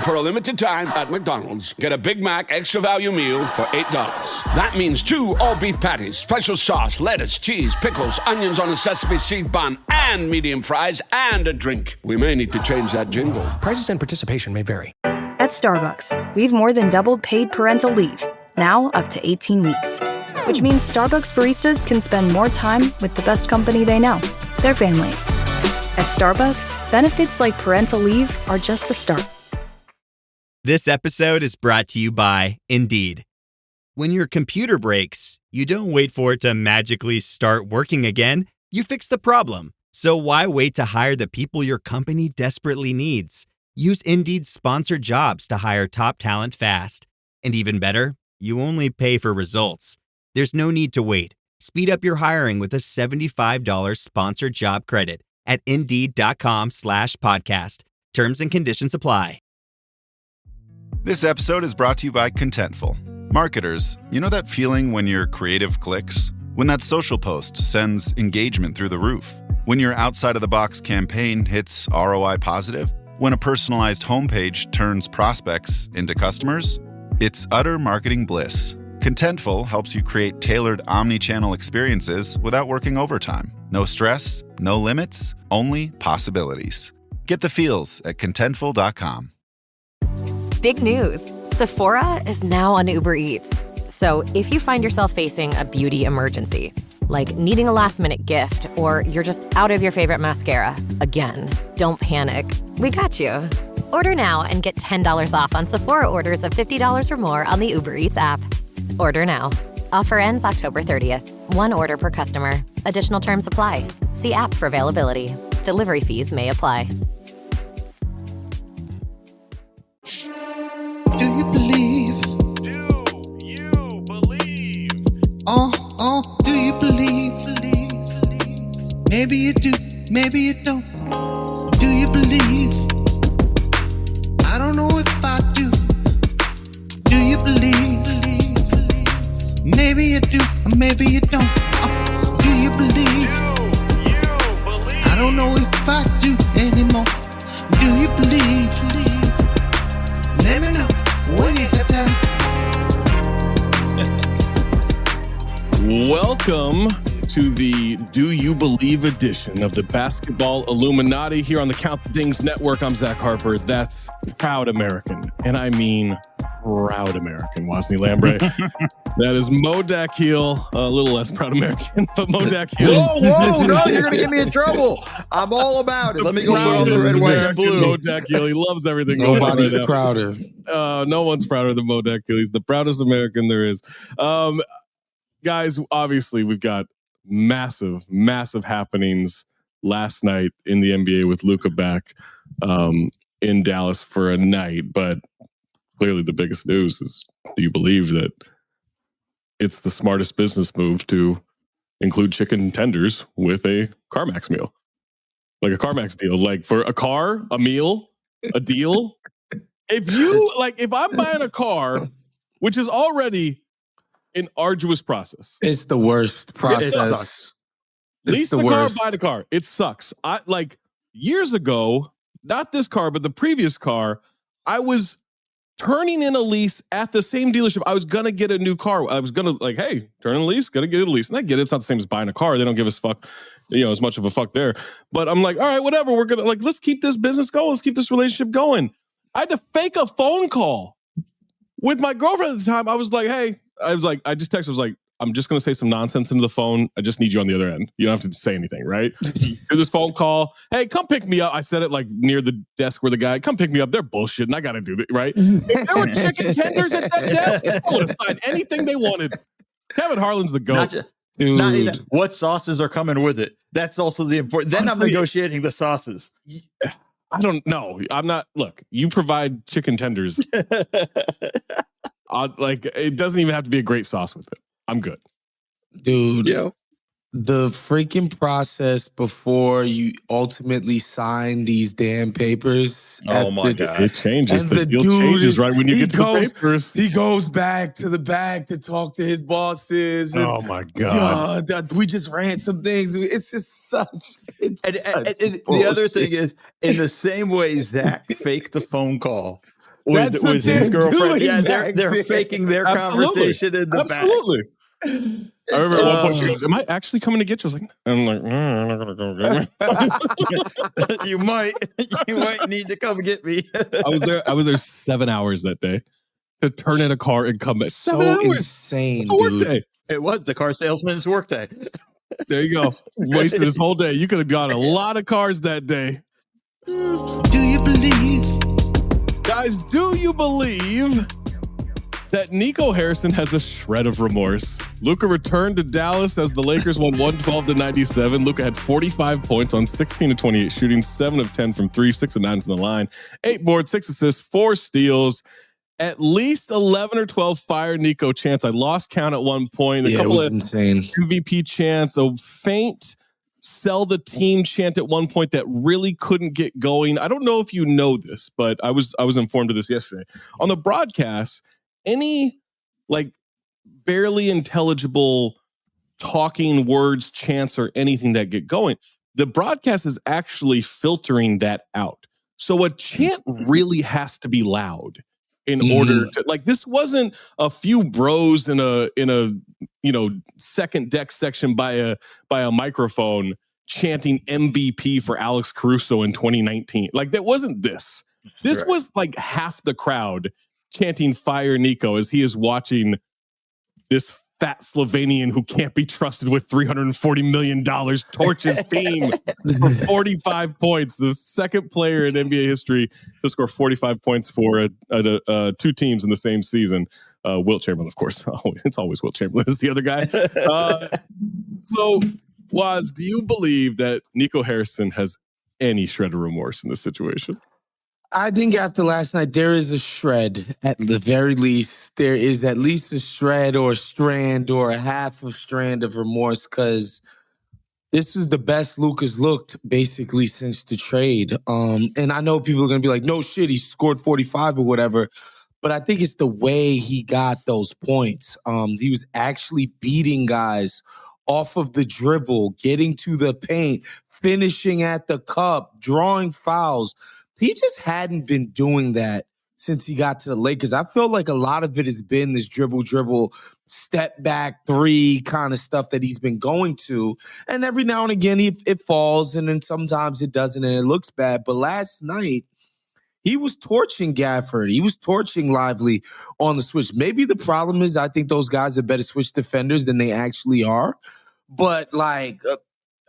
For a limited time at McDonald's, get a Big Mac Extra Value Meal for $8. That means 2 all-beef patties, special sauce, lettuce, cheese, pickles, onions on a sesame seed bun, and medium fries, and a drink. We may need to change that jingle. Prices and participation may vary. At Starbucks, we've more than doubled paid parental leave, now up to 18 weeks. Which means Starbucks baristas can spend more time with the best company they know, their families. At Starbucks, benefits like parental leave are just the start. This episode is brought to you by Indeed. When your computer breaks, you don't wait for it to magically start working again. You fix the problem. So why wait to hire the people your company desperately needs? Use Indeed's sponsored jobs to hire top talent fast. And even better, you only pay for results. There's no need to wait. Speed up your hiring with a $75 sponsored job credit at Indeed.com/podcast. Terms and conditions apply. This episode is brought to you by Contentful. Marketers, you know that feeling when your creative clicks? When that social post sends engagement through the roof? When your outside-of-the-box campaign hits ROI positive? When a personalized homepage turns prospects into customers? It's utter marketing bliss. Contentful helps you create tailored omni-channel experiences without working overtime. No stress, no limits, only possibilities. Get the feels at Contentful.com. Big news. Sephora is now on Uber Eats. So if you find yourself facing a beauty emergency, like needing a last-minute gift, or you're just out of your favorite mascara, again, don't panic. We got you. Order now and get $10 off on Sephora orders of $50 or more on the Uber Eats app. Order now. Offer ends October 30th. One order per customer. Additional terms apply. See app for availability. Delivery fees may apply. Do you believe? Do you believe? Do you believe? Maybe you do, maybe you don't. Do you believe? I don't know if I do. Do you believe? Maybe you do, or maybe you don't. Do you believe? Do you believe? I don't know if I do anymore. Do you believe? Let me know when you have time. Welcome to the Do You Believe edition of the Basketball Illuminati here on the Count the Dings Network. I'm Zach Harper. That's proud American. And I mean proud American, Wosny Lambre. That is Mo Dakhil, a little less proud American, but Mo Dakhil. Whoa, no, you're going to get me in trouble. I'm all about it. Let me go put on the red, white, and blue. Mo Dakhil, he loves everything. Nobody's prouder. No one's prouder than Mo Dakhil. He's the proudest American there is. Guys, obviously, we've got massive happenings last night in the NBA with Luka back in Dallas for a night, but clearly the biggest news is, do you believe that it's the smartest business move to include chicken tenders with a CarMax meal? Like a CarMax deal, like for a car, a meal, a deal. If I'm buying a car, which is already an arduous process. It's the worst process. It sucks. Lease the car, buy the car. It sucks. Years ago, not this car, but the previous car, I was turning in a lease at the same dealership. I was going to get a new car. I was going to hey, turn in a lease, going to get a lease. And I get it. It's not the same as buying a car. They don't give us as much of a fuck there. But I'm like, all right, whatever. We're going to let's keep this business going. Let's keep this relationship going. I had to fake a phone call with my girlfriend at the time. I was like, hey, I just texted. I was like, I'm just going to say some nonsense into the phone. I just need you on the other end. You don't have to say anything, right? Do this phone call. Hey, come pick me up. I said it like near the desk where the guy, come pick me up. They're bullshitting. I got to do that, right? If there were chicken tenders at that desk, I would have signed anything they wanted. Kevin Harlan's the GOAT. Not even what sauces are coming with it. That's also the important. Then honestly, I'm negotiating the sauces. I don't know. I'm not. Look, you provide chicken tenders. It doesn't even have to be a great sauce with it. I'm good. Dude, the freaking process before you ultimately sign these damn papers. Oh my God. It changes. The deal changes right when you get to the papers. He goes back to the back to talk to his bosses. And, oh my God. We just ran some things. It's just such. And the other thing is, in the same way Zach faked the phone call with his girlfriend. Yeah, they're there. faking their Absolutely. conversation in the Absolutely. I remember at one point she goes, "Am I actually coming to get you?" I was like, "I'm like, I'm not gonna go get me." You might need to come get me. I was there 7 hours that day to turn in a car and come back. 7 hours. Insane, It's a work dude. day. It was the car salesman's workday. There you go. Wasted his whole day. You could have got a lot of cars that day. Do you believe? Guys, do you believe that Nico Harrison has a shred of remorse? Luka returned to Dallas as the Lakers won 112-97. Luka had 45 points on 16 of 28 shooting, 7 of 10 from 3, 6 of 9 from the line, 8 boards, 6 assists, 4 steals. At least 11 or 12 fire Nico chants. I lost count at one point. A couple of insane MVP chants, a faint sell the team chant at one point that really couldn't get going. I don't know if you know this, but I was informed of this yesterday. On the broadcast, any like barely intelligible talking words, chants, or anything that get going, the broadcast is actually filtering that out. So a chant really has to be loud in order to, like, this wasn't a few bros in a second deck section by a microphone chanting MVP for Alex Caruso in 2019. Like, that wasn't this. This was like half the crowd chanting fire Nico as he is watching this fat Slovenian who can't be trusted with $340 million torch his team for 45 points. The second player in NBA history to score 45 points for two teams in the same season. Wilt Chamberlain, of course. It's always Wilt Chamberlain is the other guy. So, Waz, do you believe that Nico Harrison has any shred of remorse in this situation? I think after last night, there is a shred. At the very least, there is at least a shred or a strand or a half of strand of remorse, because this was the best Luka's looked basically since the trade. And I know people are going to be like, no shit, he scored 45 or whatever. But I think it's the way he got those points. He was actually beating guys off of the dribble, getting to the paint, finishing at the cup, drawing fouls. He just hadn't been doing that since he got to the Lakers. I feel like a lot of it has been this dribble, step back three kind of stuff that he's been going to. And every now and again, it falls, and then sometimes it doesn't, and it looks bad. But last night, he was torching Gafford. He was torching Lively on the switch. Maybe the problem is I think those guys are better switch defenders than they actually are. But, like,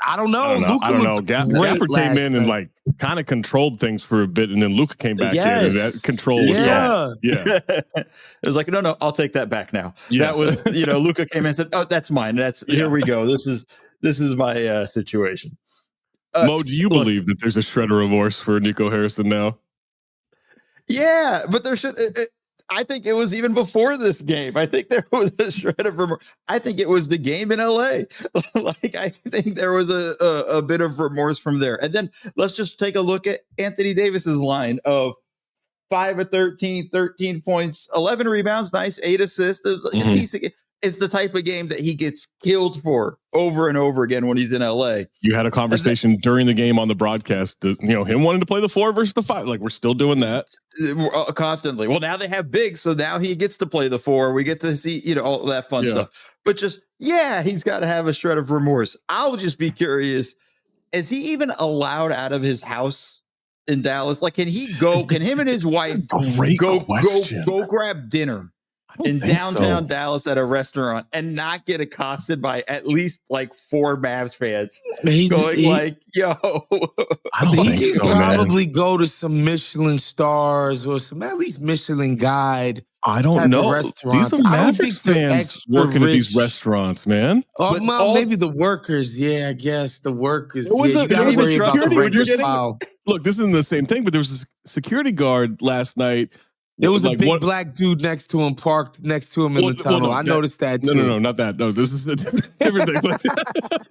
I don't know. I don't know. Gafford came in and like kind of controlled things for a bit, and then Luka came back in, and that control was gone. Yeah, it was like, no, I'll take that back now. Yeah. That was, Luka came in and said, "Oh, that's mine. Here we go. This is my situation." Mo, do you believe that there's a shred of remorse for Nico Harrison now? Yeah, but there should. I think it was even before this game. I think there was a shred of remorse. I think it was the game in LA. Like, I think there was a bit of remorse from there. And then let's just take a look at Anthony Davis's line of 5 of 13, 13 points, 11 rebounds, nice, 8 assists. It's the type of game that he gets killed for over and over again when he's in LA. You had a conversation during the game on the broadcast, him wanting to play the 4 versus the 5. Like, we're still doing that constantly. Well, now they have bigs, so now he gets to play the 4. We get to see, all that fun stuff. But he's got to have a shred of remorse. I'll just be curious, is he even allowed out of his house in Dallas? Like, can him and his wife go grab dinner in downtown Dallas at a restaurant and not get accosted by at least like 4 Mavs fans yo? He can probably go to some Michelin stars or some at least Michelin guide. I don't know. These are Mavericks fans working at these restaurants, man. Maybe the workers. Yeah, I guess the workers. Look, this isn't the same thing, but there was a security guard last night. There was a big black dude next to him, parked next to him in the tunnel. I noticed that too. No, not that. No, this is a different thing. But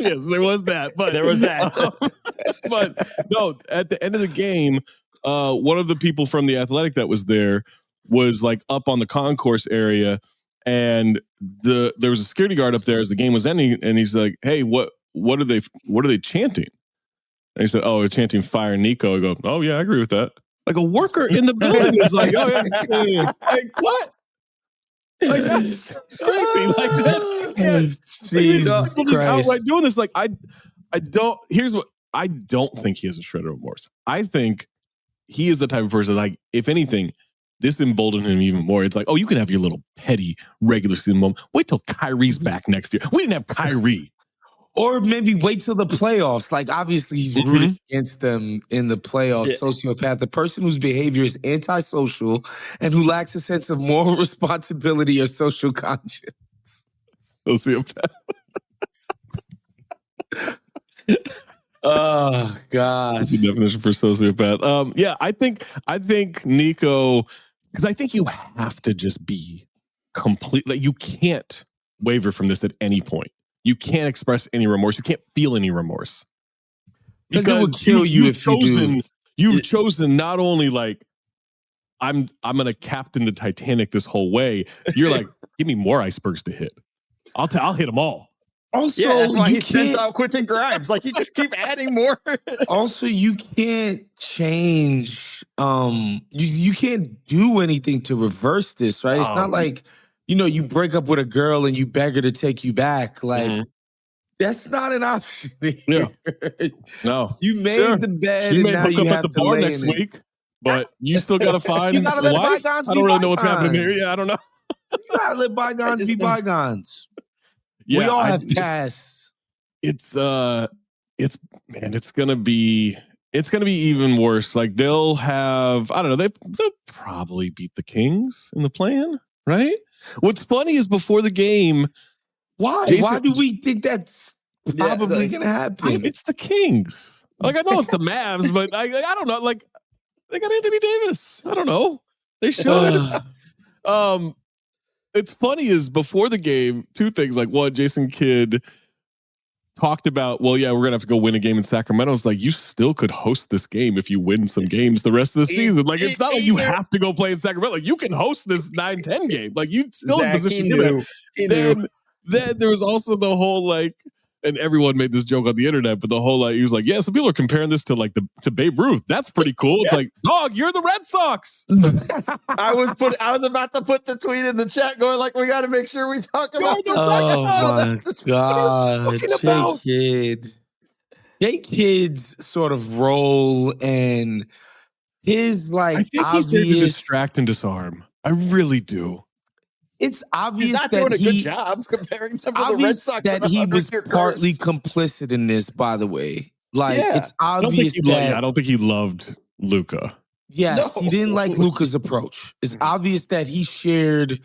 yes, there was that. But there was that. But no, at the end of the game, one of the people from The Athletic that was there was like up on the concourse area, and there was a security guard up there as the game was ending, and he's like, "Hey, what are they chanting?" And he said, "Oh, they're chanting Fire Nico." I go, "Oh yeah, I agree with that." Like a worker in the building is like, oh yeah. Like what? Like that's crazy. Like that's Jesus people just Christ. outright doing this. Like I don't. Here's what I don't think he has a shred of remorse. I think he is the type of person like, if anything, this emboldened him even more. It's like, oh, you can have your little petty regular season moment. Wait till Kyrie's back next year. We didn't have Kyrie. Or maybe wait till the playoffs. Like, obviously, he's rooting against them in the playoffs. Yeah. Sociopath, the person whose behavior is antisocial and who lacks a sense of moral responsibility or social conscience. Sociopath. Oh, God. That's the definition for sociopath. Yeah, I think Nico, because I think you have to just be completely, you can't waver from this at any point. You can't express any remorse. You can't feel any remorse. Because it would kill you if you do. You've chosen not only like, I'm going to captain the Titanic this whole way. You're like, give me more icebergs to hit. I'll hit them all. Also, that's why he sent out Quentin Grimes. Like, you just keep adding more. Also, you can't change. You can't do anything to reverse this, right? It's not like, you break up with a girl and you beg her to take you back. Like, that's not an option. Yeah. No. You made the bed. She and may now hook you up have at the to bar lay next in it. week, but you still got to find You gotta let wife? bygones I be don't really know what's happening bygones. here. Yeah, I don't know. You gotta let bygones be bygones. Yeah, we all have past. It's gonna be even worse. Like they'll have, I don't know, they'll probably beat the Kings in the play-in, right? What's funny is before the game, why do we think that's probably gonna happen? It's the Kings. Like I know it's the Mavs, but I don't know. Like they got Anthony Davis. I don't know. They should. It's funny is before the game, two things. Like one, Jason Kidd talked about, well, yeah, we're gonna have to go win a game in Sacramento. It's like you still could host this game if you win some games the rest of the season. Like it's not like you have to go play in Sacramento. Like you can host this 9-10 game. Like you still in position to do that. Then there was also the whole like, and everyone made this joke on the internet, but the whole like he was like, yeah, some people are comparing this to like to Babe Ruth. That's pretty cool. It's like, dog, you're the Red Sox. I was about to put the tweet in the chat going like, we got to make sure we talk about this. Oh my God, Jay Kidd's sort of role and his like I think obvious he's there to distract and disarm. I really do. It's obvious he's not that doing a good job comparing some of the Red Sox that he was partly complicit in this, by the way. Like it's obvious I don't think he loved Luka. Yes, he didn't like Luka's approach. It's obvious that he shared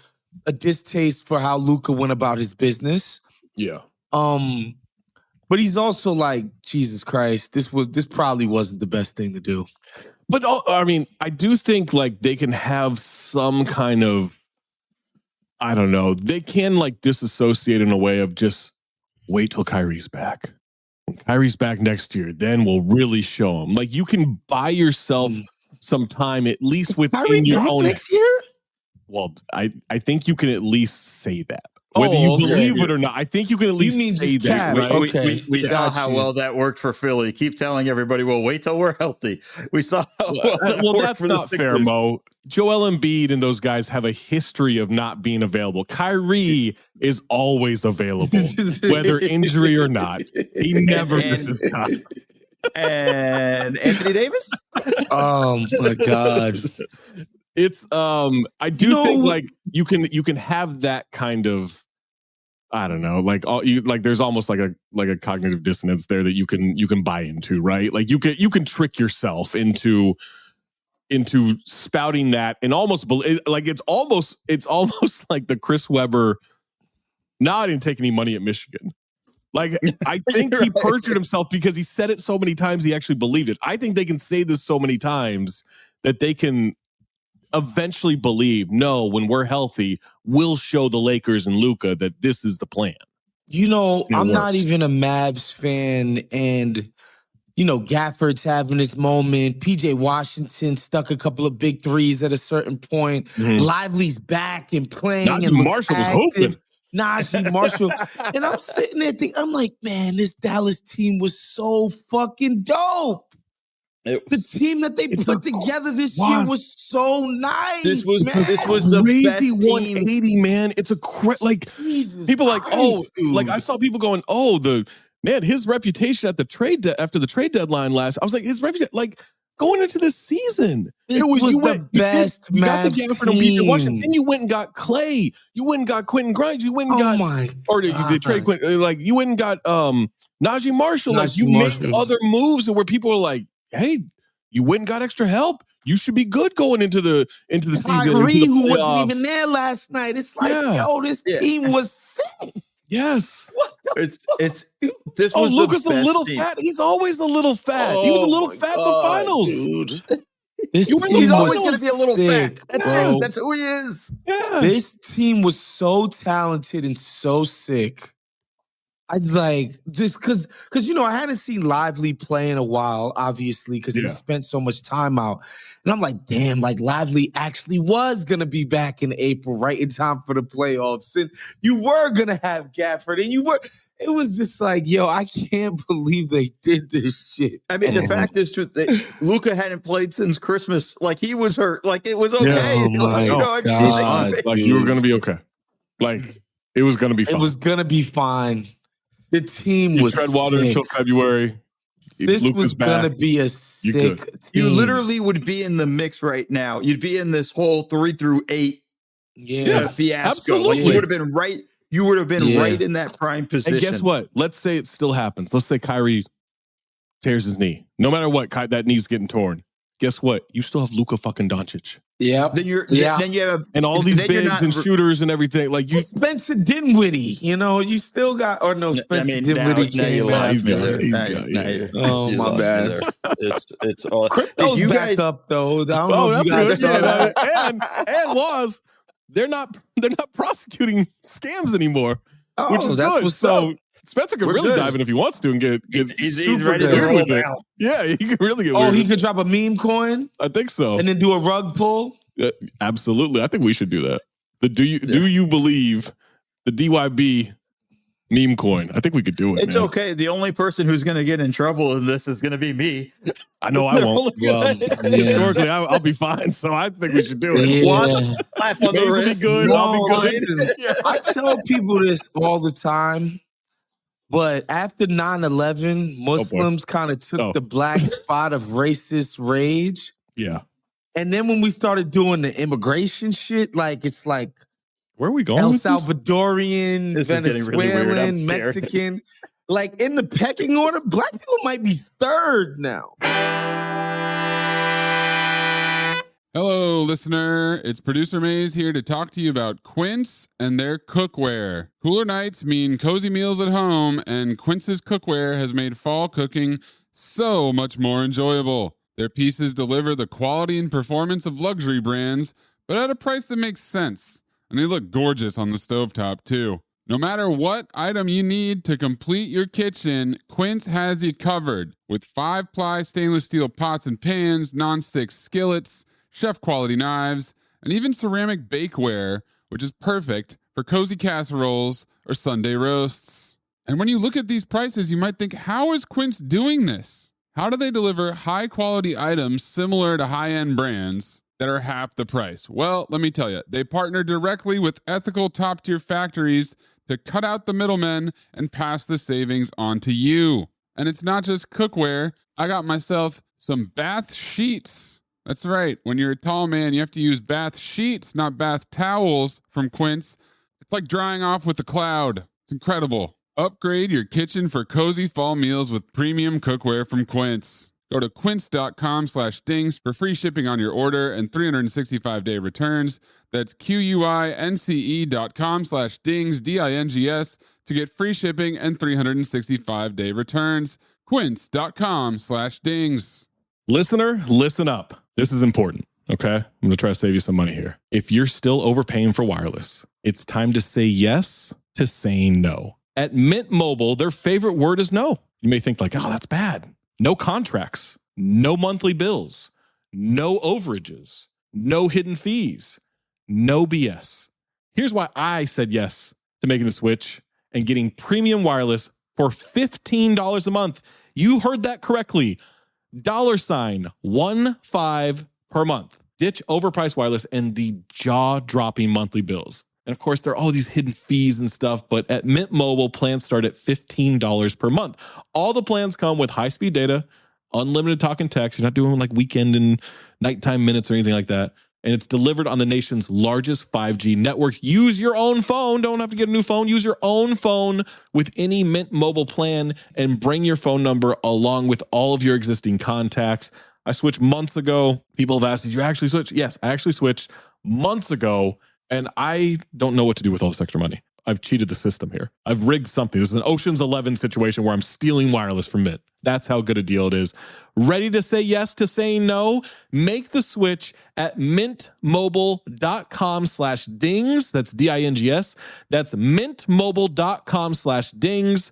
a distaste for how Luka went about his business. Yeah. But he's also like, Jesus Christ, this probably wasn't the best thing to do. But I mean, I do think like they can have some kind of, I don't know. They can like disassociate in a way of just wait till Kyrie's back. When Kyrie's back next year, then we'll really show him. Like you can buy yourself some time, at least within your own next year. Well, I think you can at least say that. Whether you believe it or not, I think you can at least say that. Right? We saw how well that worked for Philly. Keep telling everybody, well, wait till we're healthy. We saw how well that's not fair, Mo. Joel Embiid and those guys have a history of not being available. Kyrie is always available, whether injury or not. He never misses time. And Anthony Davis? Oh my God. It's I do think like you can have that kind of, I don't know, like there's almost like a cognitive dissonance there that you can buy into, right? Like you can trick yourself into spouting that and almost like it's almost like the Chris Webber. No, I didn't take any money at Michigan. Like I think he perjured himself because he said it so many times he actually believed it. I think they can say this so many times that they can eventually believe, no, when we're healthy, we'll show the Lakers and Luka that this is the plan. I'm not even a Mavs fan, and Gafford's having this moment. PJ Washington stuck a couple of big threes at a certain point. Lively's back and playing. Najee and Marshall was hooping. Najee Marshall. And I'm sitting there thinking, I'm like, man, this Dallas team was so fucking dope. The team that they put together this year was so nice. This was the crazy best 180, man. It's a Jesus people like, Christ, dude. like I saw people going, his reputation at the after the trade deadline last. I was like, his reputation, like going into this season, This was the best you got the Mavs Gafford and Weaver Washington, team. then you went and got Clay, you went and got Quentin Grimes, you went and got you did trade Quentin, like you went and got Najee Marshall, like you made other moves where people are like, hey, you went and got extra help. You should be good going into the season. Kyrie, into the who playoffs. wasn't even there last night. It's like, this team was sick. Yes. This was Lucas the best a little team. fat. He's always a little fat. He was a little fat in the finals. Dude. This You were team he's was always gonna be a little sick, fat. That's bro. him. That's who he is. Yeah. This team was so talented and so sick. I like just because I hadn't seen Lively play in a while, obviously, because he spent so much time out. And I'm like, damn, like Lively actually was gonna be back in April, right in time for the playoffs. And you were gonna have Gafford, and it was just like, yo, I can't believe they did this shit. I mean, the fact is, too, Luka hadn't played since Christmas. Like he was hurt. Like it was okay. Oh my God, like you were gonna be okay. Like it was gonna be fine. It was gonna be fine. The team was tread water sick. until February. This Luke was is back. gonna be a sick team. You literally would be in the mix right now. You'd be in this whole 3 through 8 fiasco. Absolutely. Like you would have been right. You would have been right in that prime position. And guess what? Let's say it still happens. Let's say Kyrie tears his knee. No matter what, that knee's getting torn. Guess what? You still have Luka fucking Doncic. Yeah. Then you have and all these bigs and shooters and everything. Like you, Spencer Dinwiddie. You still got. Or no, Spencer Dinwiddie came out. Oh my bad. It's all. Crypto's back up though. I don't know if you guys saw that. and they're not prosecuting scams anymore, Oh, which is that's good. what's So up. Spencer could We're really good. dive in if he wants to and get He's super ready to weird roll with it. down. Yeah, he could really get Oh, weird. he could drop a meme coin I think so. and then do a rug pull. Absolutely. I think we should do that. Do you believe the DYB meme coin? I think we could do it. It's man. okay. The only person who's going to get in trouble in this is going to be me. I know I won't. Well, Historically, I'll be fine. So I think we should do it. Yeah. Laugh on the Maze will be wrist. good. No, I'll be good. listen, I tell people this all the time, but after 9/11, Muslims kind of took the black spot of racist rage. Yeah. And then when we started doing the immigration shit, like it's like Where are we going? El with this? Salvadorian, This is getting really weird. I'm Venezuelan, scared. Mexican. Like in the pecking order, black people might be third now. Hello, listener. It's producer Maze here to talk to you about Quince and their cookware. Cooler nights mean cozy meals at home, and Quince's cookware has made fall cooking so much more enjoyable. Their pieces deliver the quality and performance of luxury brands, but at a price that makes sense. And they look gorgeous on the stovetop, too. No matter what item you need to complete your kitchen, Quince has you covered. With 5-ply stainless steel pots and pans, nonstick skillets, chef-quality knives, and even ceramic bakeware, which is perfect for cozy casseroles or Sunday roasts. And when you look at these prices, you might think, how is Quince doing this? How do they deliver high-quality items similar to high-end brands that are half the price? Well, let me tell you, they partner directly with ethical top-tier factories to cut out the middlemen and pass the savings on to you. And it's not just cookware. I got myself some bath sheets. That's right. When you're a tall man, you have to use bath sheets, not bath towels from Quince. It's like drying off with the cloud. It's incredible. Upgrade your kitchen for cozy fall meals with premium cookware from Quince. Go to quince.com/dings for free shipping on your order and 365-day returns. That's QUINCE.com/dings, DINGS, to get free shipping and 365-day returns. Quince.com/dings. Listener, listen up. This is important, okay? I'm going to try to save you some money here. If you're still overpaying for wireless, it's time to say yes to saying no. At Mint Mobile, their favorite word is no. You may think like, oh, that's bad. No contracts, no monthly bills, no overages, no hidden fees, no BS. Here's why I said yes to making the switch and getting premium wireless for $15 a month. You heard that correctly. $15 per month. Ditch overpriced wireless and the jaw-dropping monthly bills. And of course, there are all these hidden fees and stuff, but at Mint Mobile, plans start at $15 per month. All the plans come with high-speed data, unlimited talk and text. You're not doing like weekend and nighttime minutes or anything like that. And it's delivered on the nation's largest 5G network. Use your own phone. Don't have to get a new phone. Use your own phone with any Mint Mobile plan and bring your phone number along with all of your existing contacts. I switched months ago. People have asked, did you actually switch? Yes, I actually switched months ago, and I don't know what to do with all this extra money. I've cheated the system here. I've rigged something. This is an Ocean's 11 situation where I'm stealing wireless from Mint. That's how good a deal it is. Ready to say yes to saying no? Make the switch at mintmobile.com/dings. That's DINGS. That's mintmobile.com/dings.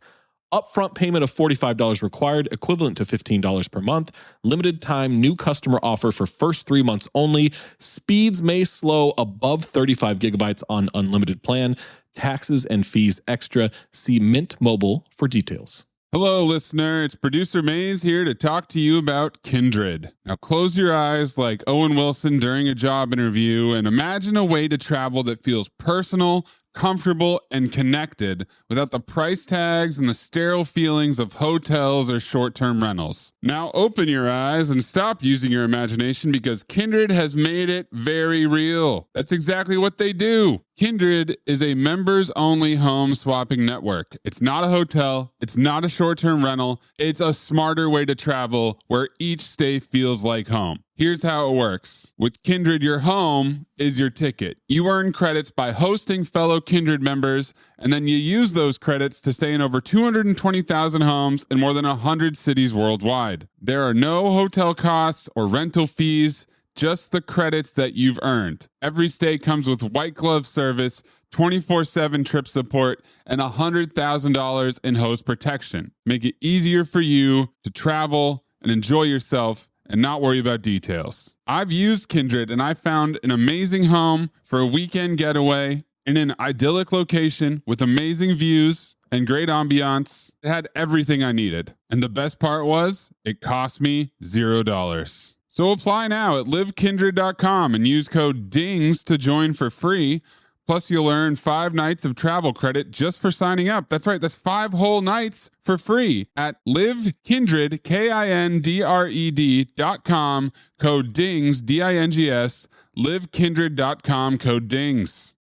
Upfront payment of $45 required, equivalent to $15 per month. Limited time new customer offer for first 3 months only. Speeds may slow above 35 gigabytes on unlimited plan. Taxes and fees extra. See Mint Mobile for details. Hello, listener. It's producer Maze here to talk to you about Kindred. Now, close your eyes like Owen Wilson during a job interview and imagine a way to travel that feels personal, comfortable, and connected without the price tags and the sterile feelings of hotels or short-term rentals. Now open your eyes and stop using your imagination because Kindred has made it very real. That's exactly what they do. Kindred is a members-only home swapping network. It's not a hotel. It's not a short-term rental. It's a smarter way to travel where each stay feels like home. Here's how it works. With Kindred, your home is your ticket. You earn credits by hosting fellow Kindred members, and then you use those credits to stay in over 220,000 homes in more than 100 cities worldwide. There are no hotel costs or rental fees, just the credits that you've earned. Every stay comes with white glove service, 24/7 trip support, and $100,000 in host protection. Make it easier for you to travel and enjoy yourself and not worry about details. I've used Kindred and I found an amazing home for a weekend getaway in an idyllic location with amazing views and great ambiance. It had everything I needed. And the best part was, it cost me $0. So apply now at livekindred.com and use code DINGS to join for free. Plus, you'll earn 5 nights of travel credit just for signing up. That's right, that's 5 whole nights for free at livekindred, KINDRED.com, code DINGS, DINGS, livekindred.com, code DINGS.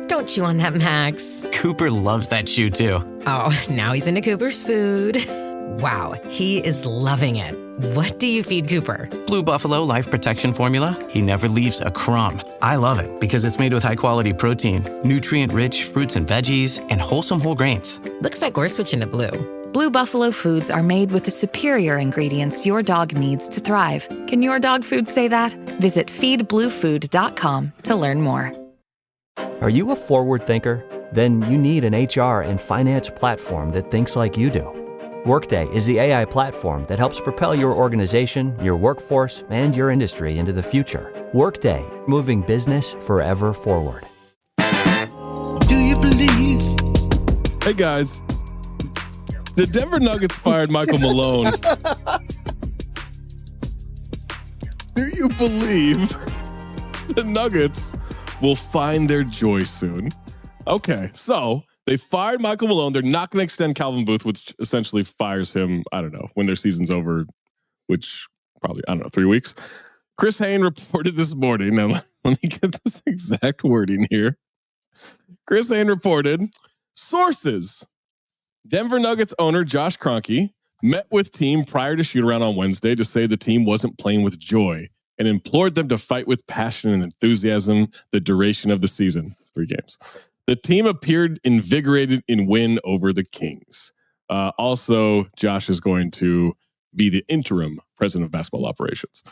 Don't chew on that, Max. Cooper loves that shoe too. Oh, now he's into Cooper's food. Wow, he is loving it. What do you feed Cooper? Blue Buffalo Life Protection Formula. He never leaves a crumb. I love it because it's made with high-quality protein, nutrient-rich fruits and veggies, and wholesome whole grains. Looks like we're switching to Blue. Blue Buffalo foods are made with the superior ingredients your dog needs to thrive. Can your dog food say that? Visit feedbluefood.com to learn more. Are you a forward thinker? Then you need an HR and finance platform that thinks like you do. Workday is the AI platform that helps propel your organization, your workforce, and your industry into the future. Workday, moving business forever forward. Do you believe? Hey guys, the Denver Nuggets fired Michael Malone. Do you believe the Nuggets will find their joy soon? Okay, so they fired Michael Malone. They're not going to extend Calvin Booth, which essentially fires him, I don't know, when their season's over, which probably, 3 weeks. Chris Hayne reported this morning. Now, let me get this exact wording here. Chris Hayne reported, sources, Denver Nuggets owner Josh Kroenke met with team prior to shoot-around on Wednesday to say the team wasn't playing with joy and implored them to fight with passion and enthusiasm the duration of the season, 3 games. The team appeared invigorated in win over the Kings. Also, Josh is going to be the interim president of basketball operations.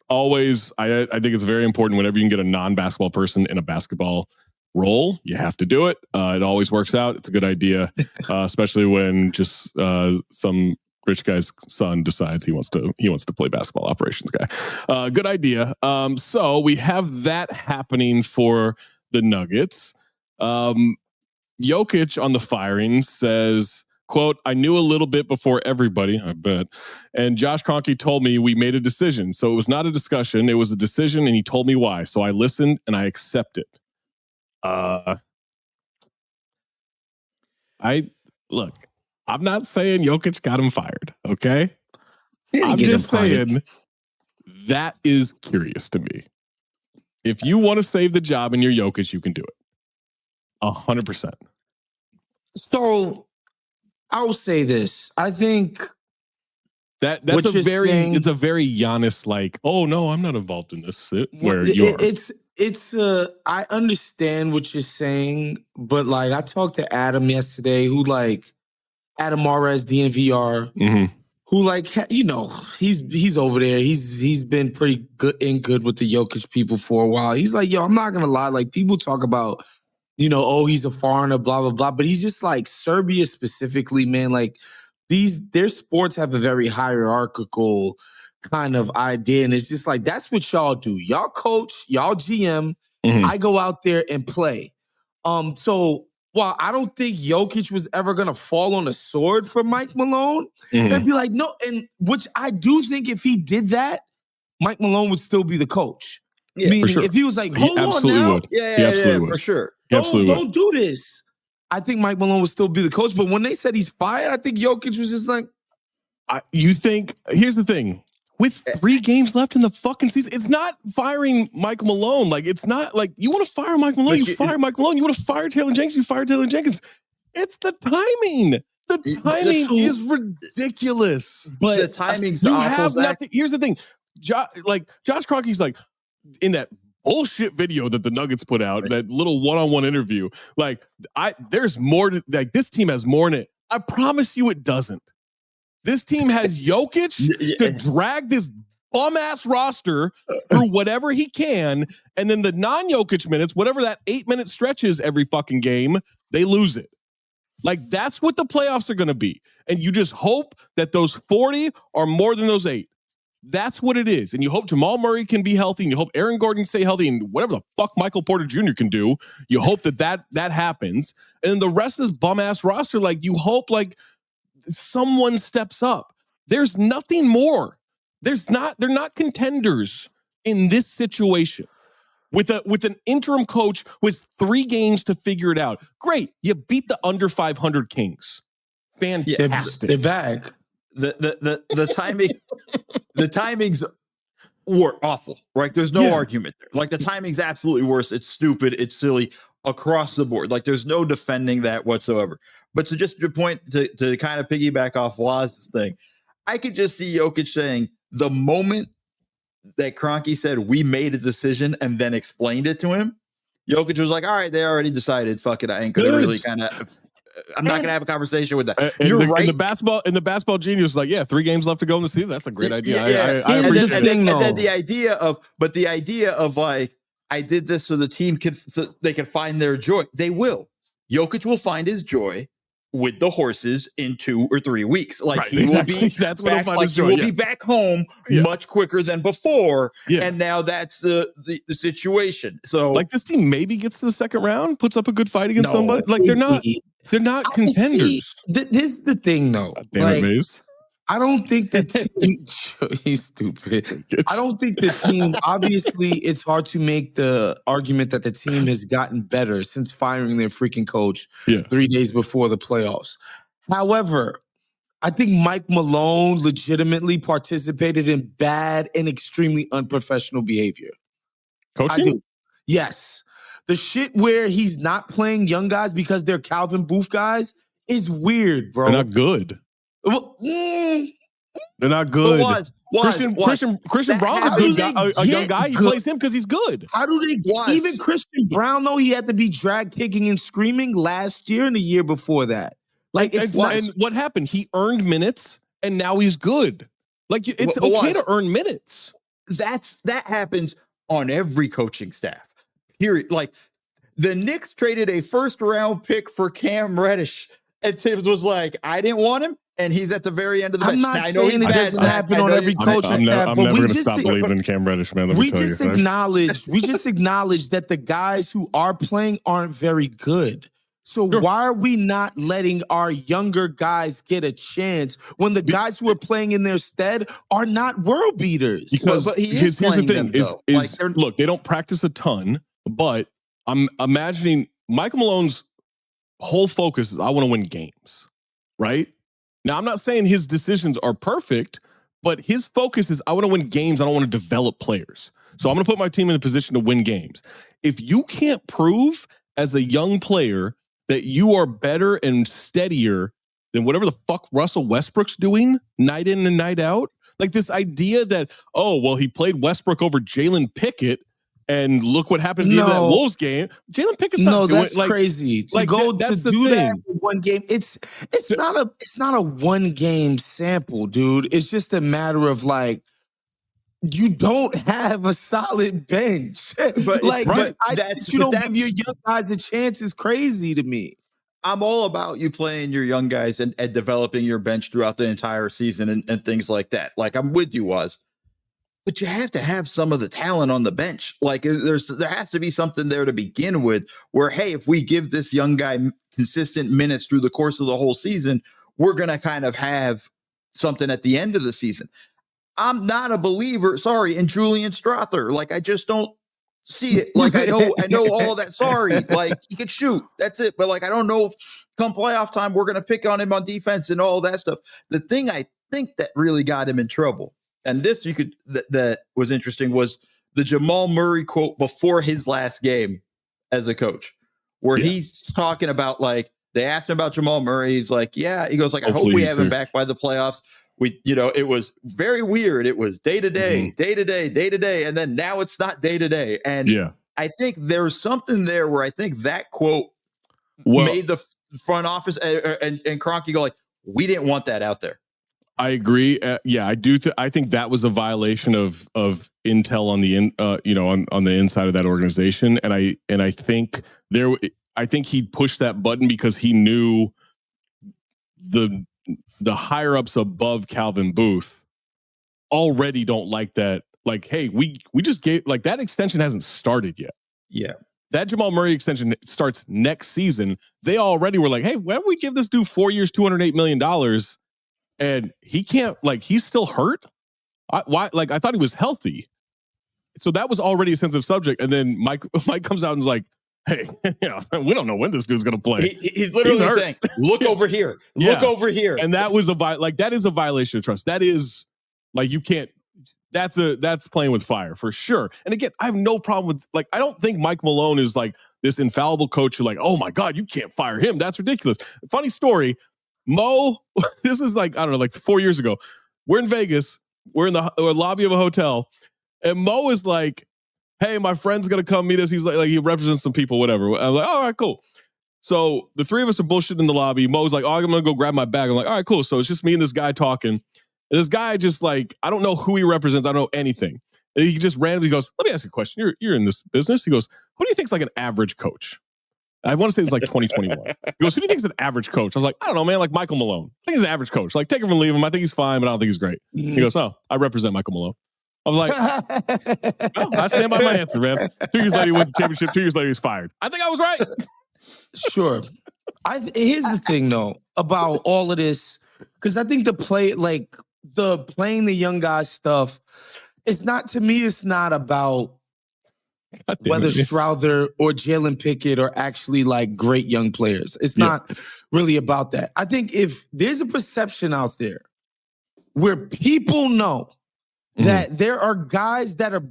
Always, I think it's very important whenever you can get a non-basketball person in a basketball role, you have to do it. It always works out. It's a good idea, especially when just some rich guy's son decides he wants to play basketball operations guy. Good idea. So we have that happening for the Nuggets. Jokic on the firing says quote, I knew a little bit before everybody, I bet. And Josh Kroenke told me we made a decision. So it was not a discussion. It was a decision, and he told me why. So I listened and I accept it. Look, I'm not saying Jokic got him fired, okay? I'm just saying that is curious to me. If you want to save the job and you're Jokic, you can do it. 100%. So I'll say this. I think that's it's a very Giannis like, oh no, I'm not involved in this. I understand what you're saying, but like I talked to Adam yesterday, who like Adam Mares, DNVR, who like he's over there. He's been pretty good with the Jokic people for a while. He's like, yo, I'm not gonna lie. Like people talk about, oh, he's a foreigner, blah blah blah, but he's just like Serbia specifically, man. Like their sports have a very hierarchical kind of idea, and it's just like that's what y'all do. Y'all coach, y'all GM. I go out there and play. So while I don't think Jokic was ever gonna fall on a sword for Mike Malone, and be like, no, and which I do think if he did that, Mike Malone would still be the coach. Yeah, meaning for sure. if he was like, hold he absolutely on now, would. Yeah, for sure. Don't do this. I think Mike Malone would still be the coach. But when they said he's fired, I think Jokic was just like, here's the thing. With 3 games left in the fucking season, it's not firing Mike Malone. Like, it's not like you want to fire Mike Malone, you fire Mike Malone. You want to fire Taylor Jenkins, you fire Taylor Jenkins. It's the timing. The timing is ridiculous. But the timing's you awful. have nothing. Here's the thing. Josh Kroenke's like, in that bullshit video that the Nuggets put out, that little one-on-one interview, like, there's more to, like, this team has more in it. I promise you it doesn't. This team has Jokic to drag this bum-ass roster through whatever he can, and then the non-Jokic minutes, whatever that 8-minute stretch is every fucking game, they lose it. Like, that's what the playoffs are going to be. And you just hope that those 40 are more than those 8. That's what it is. And you hope Jamal Murray can be healthy, and you hope Aaron Gordon can stay healthy, and whatever the fuck Michael Porter Jr. can do, you hope that happens. And then the rest is bum-ass roster. Like, you hope, like, someone steps up. There's nothing more. They're not contenders in this situation. With an interim coach who has 3 games to figure it out. Great. You beat the under 500 Kings. Fantastic. They're back. The timing, the timings were awful, right? There's no argument there. Like, the timing's absolutely worse. It's stupid. It's silly across the board. Like, there's no defending that whatsoever. But to just your point, to kind of piggyback off Laz's thing, I could just see Jokic saying the moment that Kroenke said we made a decision and then explained it to him, Jokic was like, all right, they already decided. Fuck it. I ain't going to really kind of... I'm not going to have a conversation with that. You're right. And the basketball genius was like, 3 games left to go in the season. That's a great idea. I appreciate it. And then the idea of like, I did this so the team they can find their joy. They will. Jokic will find his joy with the horses in 2 or 3 weeks. Like, right, he will be that's back, what like, he will be back home much quicker than before. And now that's the situation. So, like, this team maybe gets to the second round, puts up a good fight against somebody. Like, they're not contenders. This is the thing, though. Damn it, Maze. I don't think the team. He's stupid. I don't think the team. Obviously, it's hard to make the argument that the team has gotten better since firing their freaking coach 3 days before the playoffs. However, I think Mike Malone legitimately participated in bad and extremely unprofessional behavior. Coaching? I do. Yes. The shit where he's not playing young guys because they're Calvin Booth guys is weird, bro. They're not good. Well, they're not good. Christian Braun's a good guy, a young guy. He plays him because he's good. How do they even Christian Braun, though, he had to be dragged kicking and screaming last year and the year before that. Like, and what happened? He earned minutes and now he's good. Like, it's okay to earn minutes. That happens on every coaching staff. Period. Like, the Knicks traded a first-round pick for Cam Reddish, and Tibbs was like, I didn't want him, and he's at the very end of the bench. I'm not saying it doesn't happen on every coaching staff, but we just stop believing in Cam Reddish, man. We just acknowledge that the guys who are playing aren't very good. So why are we not letting our younger guys get a chance when the guys who are playing in their stead are not world beaters? Because here's the thing: look, they don't practice a ton, but I'm imagining Michael Malone's whole focus is I want to win games, right? Now, I'm not saying his decisions are perfect, but his focus is I want to win games. I don't want to develop players. So I'm going to put my team in a position to win games. If you can't prove as a young player that you are better and steadier than whatever the fuck Russell Westbrook's doing night in and night out, like this idea that, oh, well, he played Westbrook over Jalen Pickett, and look what happened in that Wolves game. Jalen Pickett's not doing that's crazy. To go to do that in one game, it's not a one game sample, dude. It's just a matter of like you don't have a solid bench. But you don't give your young guys a chance is crazy to me. I'm all about you playing your young guys and developing your bench throughout the entire season and things like that. Like I'm with you, but you have to have some of the talent on the bench. Like there has to be something there to begin with where, hey, if we give this young guy consistent minutes through the course of the whole season, we're going to kind of have something at the end of the season. I'm not a believer, in Julian Strother. Like, I just don't see it. Like, I know all that. Sorry. Like, he could shoot. That's it. But like, I don't know if come playoff time, we're going to pick on him on defense and all that stuff. The thing I think that really got him in trouble, and this that was interesting, was the Jamal Murray quote before his last game as a coach, where he's talking about, like, they asked him about Jamal Murray. He's like, yeah, he goes like, I hope we have him back by the playoffs. It was very weird. It was day to day, day to day, day to day. And then now it's not day to day. And I think there's something there where I think that quote made the front office and Kroenke go like, we didn't want that out there. I agree. I do. I think that was a violation of intel on the on the inside of that organization. And I think he pushed that button because he knew the higher ups above Calvin Booth already don't like that. Like, hey, we just gave, like, that extension hasn't started yet. Yeah. That Jamal Murray extension starts next season. They already were like, hey, why don't we give this dude 4 years, $208 million? And he can't, like, he's still hurt. I thought he was healthy. So that was already a sensitive subject. And then Mike comes out and is like, hey, we don't know when this dude's going to play. He's literally saying, look over here. Look over here. And that was that is a violation of trust. That is, like, you can't, that's playing with fire for sure. And again, I have no problem with, like, I don't think Mike Malone is like this infallible coach. You're like, oh my God, you can't fire him. That's ridiculous. Funny story. Mo, this is like, I don't know, like 4 years ago. We're in Vegas. We're in the lobby of a hotel. And Mo is like, hey, my friend's going to come meet us. He's like, he represents some people, whatever. I'm like, all right, cool. So the three of us are bullshitting in the lobby. Mo's like, oh, I'm going to go grab my bag. I'm like, all right, cool. So it's just me and this guy talking. And this guy just, like, I don't know who he represents. I don't know anything. And he just randomly goes, let me ask you a question. You're in this business. He goes, who do you think's like an average coach? I want to say it's like 2021. He goes, who do you think's an average coach? I was like, I don't know, man. Like Michael Malone. I think he's an average coach. Like, take him and leave him. I think he's fine, but I don't think he's great. He goes, oh, I represent Michael Malone. I was like, oh, I stand by my answer, man. 2 years later, he wins the championship. 2 years later, he's fired. I think I was right. Sure. Here's the thing, though, about all of this, because I think the playing the young guys stuff, it's not about whether Strother or Jalen Pickett are actually like great young players. It's not really about that. I think if there's a perception out there where people know that there are guys that are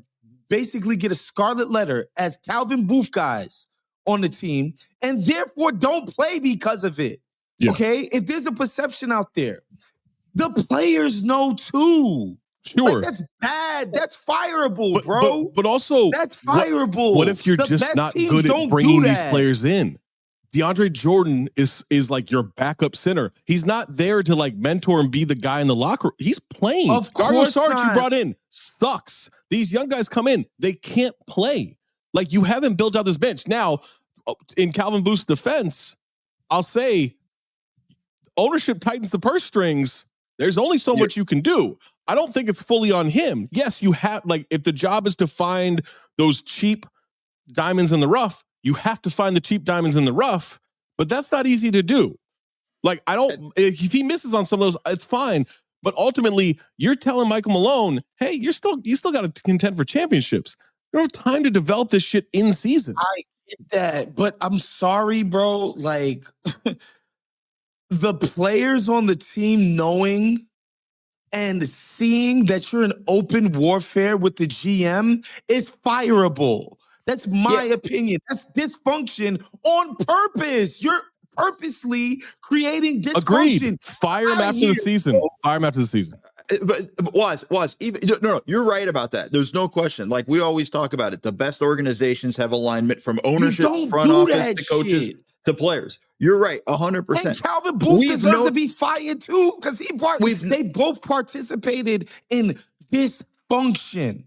basically get a scarlet letter as Calvin Booth guys on the team and therefore don't play because of it. Yeah. Okay? If there's a perception out there, the players know too. Sure. Like, that's bad. That's fireable, bro. But also, that's fireable. What if you're just not good at bringing these players in? DeAndre Jordan is like your backup center. He's not there to like mentor and be the guy in the locker room. He's playing. Of Dario course Saric not. you brought in sucks. These young guys come in. They can't play. Like, you haven't built out this bench. Now, in Calvin Booth's defense, I'll say ownership tightens the purse strings. There's only so much you can do. I don't think it's fully on him. Yes, you have, like, if the job is to find those cheap diamonds in the rough, you have to find the cheap diamonds in the rough, but that's not easy to do. Like, if he misses on some of those, it's fine. But ultimately, you're telling Michael Malone, hey, you still got to contend for championships. You don't have time to develop this shit in season. I get that, but I'm sorry, bro. Like, the players on the team knowing and seeing that you're in open warfare with the GM is fireable. That's my opinion. That's dysfunction on purpose. You're purposely creating dysfunction. Agreed. Fire him after the season. Fire him after the season. But was even no, you're right about that. There's no question. Like we always talk about it. The best organizations have alignment from ownership, front office, to coaches, to players. You're right, 100%. And Calvin Booth deserves to be fired too, because they both participated in dysfunction.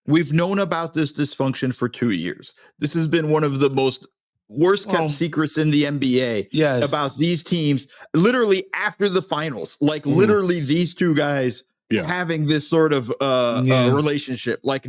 We've known about this dysfunction for 2 years. This has been one of the most worst kept secrets in the NBA about these teams, literally after the finals, like literally these two guys having this sort of relationship. Like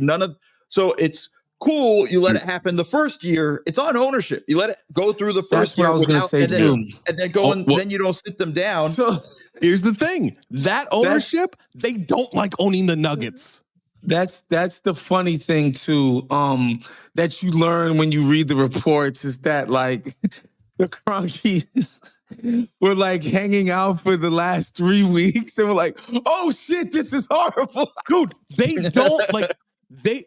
so it's cool. You let it happen the first year. It's on ownership. You let it go through the first year. That's what I was going to say too. And then then you don't sit them down. So here's the thing. That ownership, they don't like owning the Nuggets. That's the funny thing too. That you learn when you read the reports is that like the Cronkies were like hanging out for the last 3 weeks and we're like, oh shit, this is horrible. Dude, they don't like they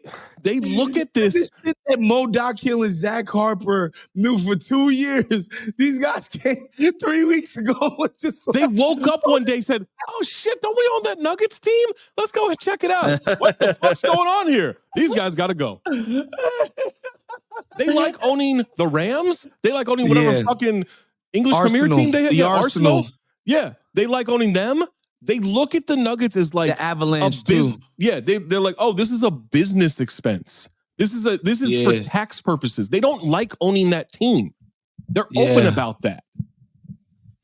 look at this shit that Dakhil and Zach Harper knew for 2 years. These guys came 3 weeks ago. Just they woke up one day and said, oh shit, don't we own that Nuggets team? Let's go and check it out. What the fuck's going on here? These guys got to go. They like owning the Rams. They like owning whatever fucking English Premier team they have. Arsenal. Yeah, they like owning them. They look at the Nuggets as like the Avalanche too. Yeah, they're like, oh, this is a business expense. This is for tax purposes. They don't like owning that team. They're open about that.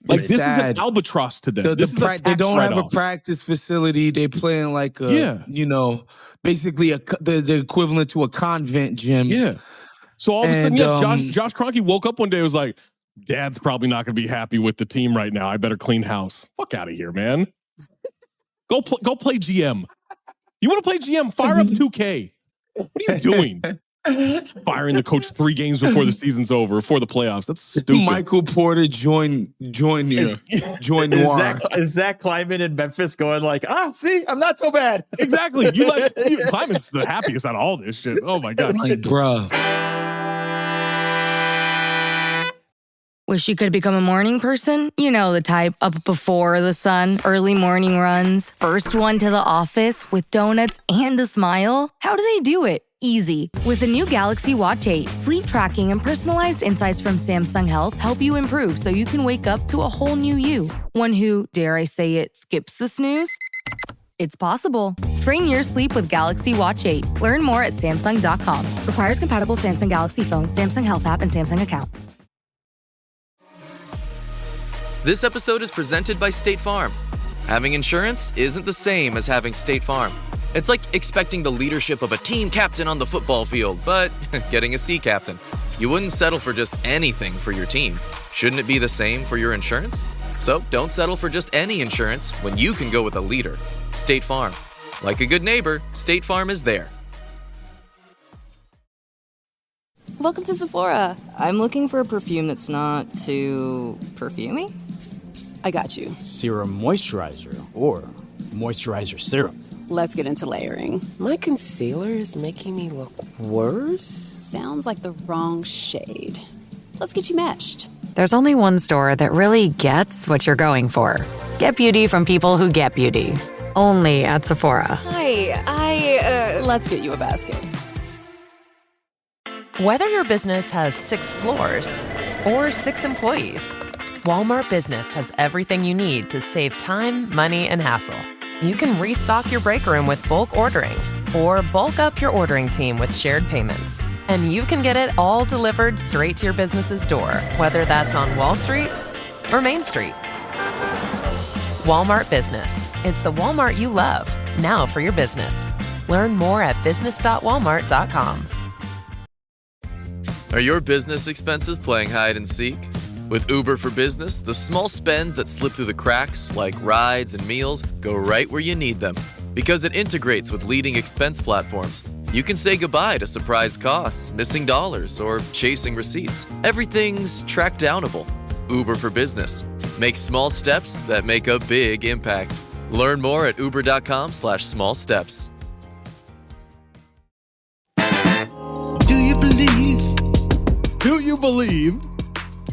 Like this is an albatross to them. They don't have a practice facility. They play in like basically the equivalent to a convent gym. Yeah. So all of a sudden, Josh Kroenke woke up one day and was like, Dad's probably not going to be happy with the team right now. I better clean house. Fuck out of here, man. Go play GM. You want to play GM? Fire up 2K. What are you doing? Firing the coach 3 games before the season's over, before the playoffs. That's stupid. Michael Porter join Noir. Zach Kleiman in Memphis going like, see, I'm not so bad. Exactly. Kleiman's the happiest out of all this shit. Oh my God. Like, bruh. Wish you could become a morning person? You know the type, up before the sun, early morning runs, first one to the office with donuts and a smile. How do they do it? Easy. With the new Galaxy Watch 8, sleep tracking and personalized insights from Samsung Health help you improve so you can wake up to a whole new you. One who, dare I say it, skips the snooze? It's possible. Train your sleep with Galaxy Watch 8. Learn more at Samsung.com. Requires compatible Samsung Galaxy phone, Samsung Health app, and Samsung account. This episode is presented by State Farm. Having insurance isn't the same as having State Farm. It's like expecting the leadership of a team captain on the football field, but getting a sea captain. You wouldn't settle for just anything for your team. Shouldn't it be the same for your insurance? So don't settle for just any insurance when you can go with a leader. State Farm. Like a good neighbor, State Farm is there. Welcome to Sephora. I'm looking for a perfume that's not too perfumey. I got you. Serum moisturizer or moisturizer serum. Let's get into layering. My concealer is making me look worse. Sounds like the wrong shade. Let's get you matched. There's only one store that really gets what you're going for. Get beauty from people who get beauty. Only at Sephora. Hi, Let's get you a basket. Whether your business has 6 floors or 6 employees, Walmart Business has everything you need to save time, money, and hassle. You can restock your break room with bulk ordering or bulk up your ordering team with shared payments. And you can get it all delivered straight to your business's door, whether that's on Wall Street or Main Street. Walmart Business. It's the Walmart you love, now for your business. Learn more at business.walmart.com. Are your business expenses playing hide and seek? With Uber for Business, the small spends that slip through the cracks, like rides and meals, go right where you need them. Because it integrates with leading expense platforms, you can say goodbye to surprise costs, missing dollars, or chasing receipts. Everything's track downable. Uber for Business. Make small steps that make a big impact. Learn more at uber.com/small steps. Do you believe? Do you believe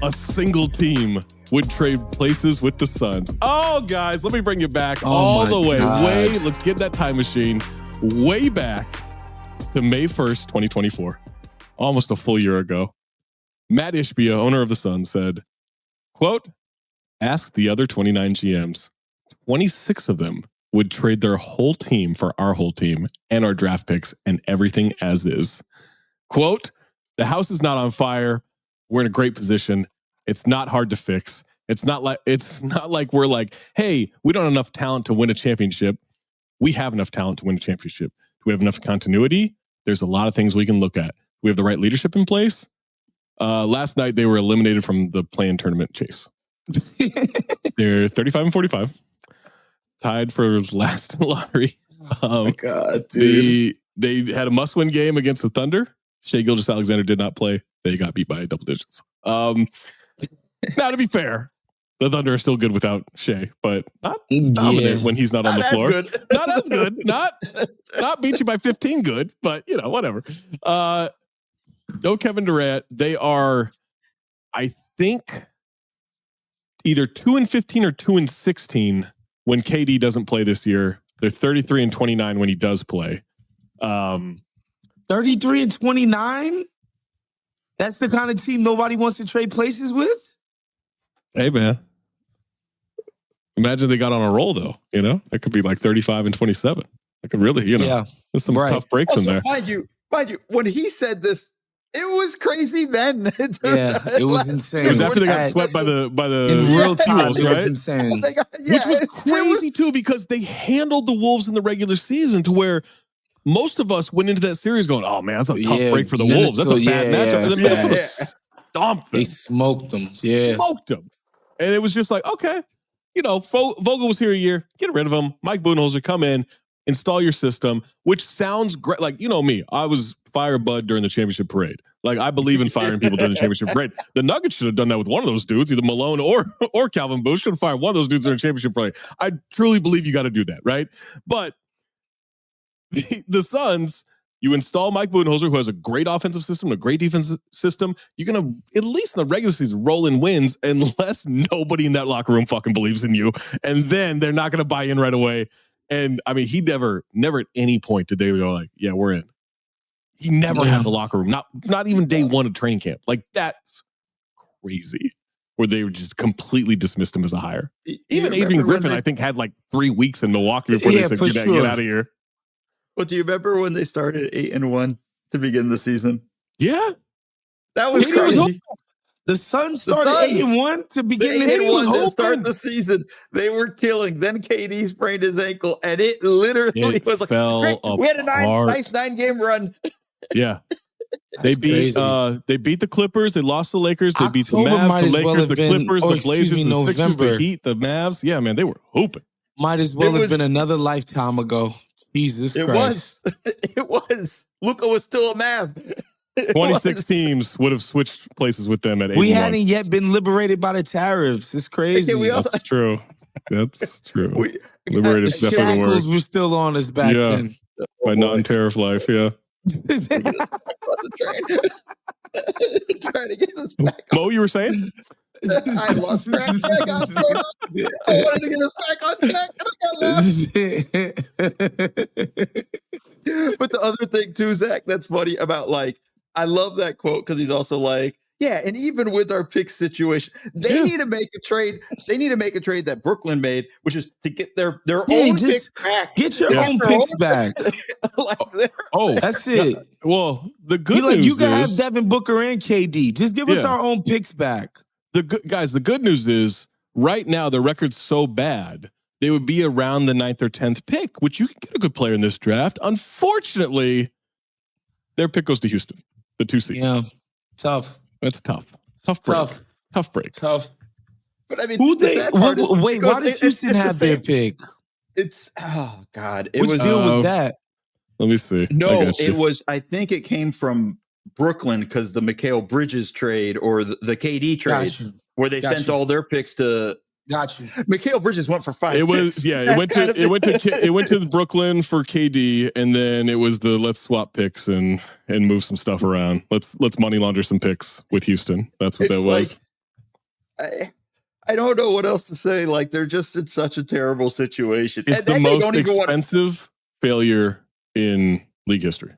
a single team would trade places with the Suns? Oh, guys, let me bring you back all the way. Let's get that time machine way back to May 1st, 2024. Almost a full year ago. Matt Ishbia, owner of the Suns, said, quote, ask the other 29 GMs. 26 of them would trade their whole team for our whole team and our draft picks and everything as is. Quote, the house is not on fire. We're in a great position. It's not hard to fix. It's not like we're like, hey, we don't have enough talent to win a championship. We have enough talent to win a championship. Do we have enough continuity? There's a lot of things we can look at. We have the right leadership in place. Last night, they were eliminated from the play-in tournament chase. They're 35-45, tied for last in the lottery. Oh my God, dude. They had a must-win game against the Thunder. Shai Gilgeous-Alexander did not play. They got beat by double digits. Now, to be fair, the Thunder are still good without Shai, but not dominant when he's not on the floor. Good. Not as good. Not beat you by 15 good, but, whatever. No Kevin Durant. They are, I think, either 2-15 or 2-16 when KD doesn't play this year. They're 33-29 when he does play. 33-29? That's the kind of team nobody wants to trade places with? Hey, man. Imagine they got on a roll, though. It could be like 35-27. It could really, there's some tough breaks in there. Mind you, when he said this, it was crazy then. It was insane. It was after they got swept by the in real time. Wolves, It right? was insane. Which was crazy too, because they handled the Wolves in the regular season to where most of us went into that series going, "Oh man, that's a tough break for the Wolves. That's a bad matchup." And then Minnesota stomped them. They smoked them. Smoked them. And it was just like, okay, Vogel was here a year. Get rid of him. Mike Budenholzer, come in, install your system, which sounds great. Like, me, I was fire Bud during the championship parade. Like, I believe in firing people during the championship parade. The Nuggets should have done that with one of those dudes, either Malone or Calvin Booth. Should have fired one of those dudes during the championship parade. I truly believe you got to do that, right? But the Suns, you install Mike Budenholzer, who has a great offensive system, a great defensive system. You're going to, at least in the regular season, roll in wins unless nobody in that locker room fucking believes in you. And then they're not going to buy in right away. And I mean, he never at any point did they go like, yeah, we're in. He never had the locker room, not even day one of training camp. Like, that's crazy. Where they just completely dismissed him as a hire. Even Adrian Griffin, I think, had like 3 weeks in Milwaukee before they said, get out of here. But do you remember when they started 8-1 to begin the season? Yeah. That was crazy. The Suns started 8-1 to begin the season. To start the season, they were killing. Then KD sprained his ankle, and it literally was like, we had a nice 9-game run. Yeah. They beat the Clippers. They lost the Lakers. They beat the Mavs, the Lakers, the Clippers, the Blazers, the Sixers, the Heat, the Mavs. Yeah, man, they were hooping. Might as well have been another lifetime ago. Jesus Christ. It was. Luka was still a Mav. 26 teams would have switched places with them at 8-1. We hadn't yet been liberated by the tariffs. It's crazy. That's true. That's true. Liberated is definitely the word. Shackles were still on us back then. By non-tariff life, yeah. Trying to get us back. Mo, you were saying? I lost track. I got thrown off. I wanted to get us back on track, and I got lost. But the other thing too, Zach, that's funny about, like, I love that quote because he's also like, yeah, and even with our pick situation, they need to make a trade. They need to make a trade that Brooklyn made, which is to get their own picks back. Get your own picks back. That's it. Well, the good news you can have Devin Booker and KD. Just give us our own picks back. The good news is right now the record's so bad they would be around the 9th or 10th pick, which you can get a good player in this draft. Unfortunately, their pick goes to Houston, the 2 seed. Yeah, tough. That's tough. Tough. Tough break. Tough. But I mean, Who the they? sad part is Wait, because why does Houston have their pick? It's oh god, it Which was deal was that? Let me see. No, it was. I think it came from Brooklyn because the Mikal Bridges trade or the KD trade, where they sent all their picks to. Got you. Mikal Bridges went for 5. It was picks. It went to Brooklyn for KD, and then it was the let's swap picks and move some stuff around. Let's money launder some picks with Houston. That's what that was. Like, I don't know what else to say. Like they're just in such a terrible situation. It's the most expensive failure in league history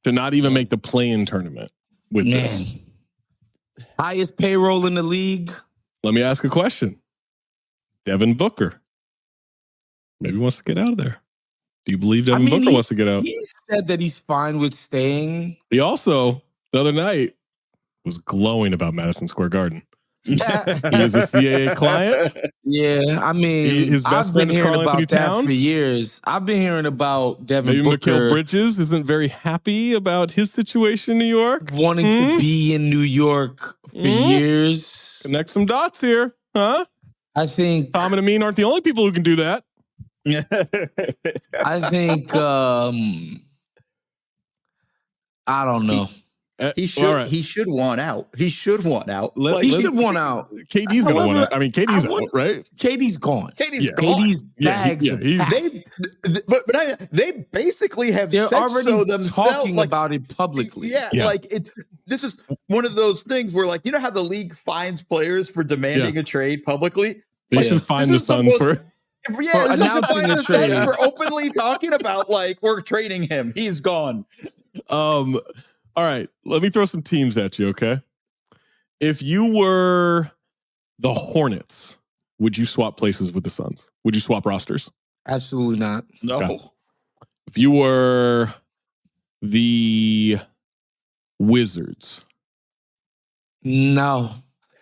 to not even make the play-in tournament with this. Highest payroll in the league. Let me ask a question. Devin Booker maybe wants to get out of there. Do you believe Devin Booker wants to get out? He said that he's fine with staying. He also, the other night, was glowing about Madison Square Garden. He is a CAA client. Yeah, I mean, his best I've been friend is hearing Karl about Anthony that Towns. for years. I've been hearing about Devin Maybe Booker. Mikal Bridges isn't very happy about his situation in New York. Wanting to be in New York for years. Connect some dots here, huh? I think Tom and Amin aren't the only people who can do that. I think I don't know. He should want out. He should want out. He should want out. KD's gonna want out. I mean, KD's out, right? KD's gone. KD's gone. KD's bags. They basically have They're said already so themselves. talking about it publicly. Yeah, like this is one of those things where, like, you know how the league fines players for demanding a trade publicly. They should fine the Suns for announcing a trade. For openly talking about, like, we're trading him. He's gone. All right, let me throw some teams at you, okay? If you were the Hornets, would you swap places with the Suns? Would you swap rosters? Absolutely not. No. Okay. If you were the Wizards? No.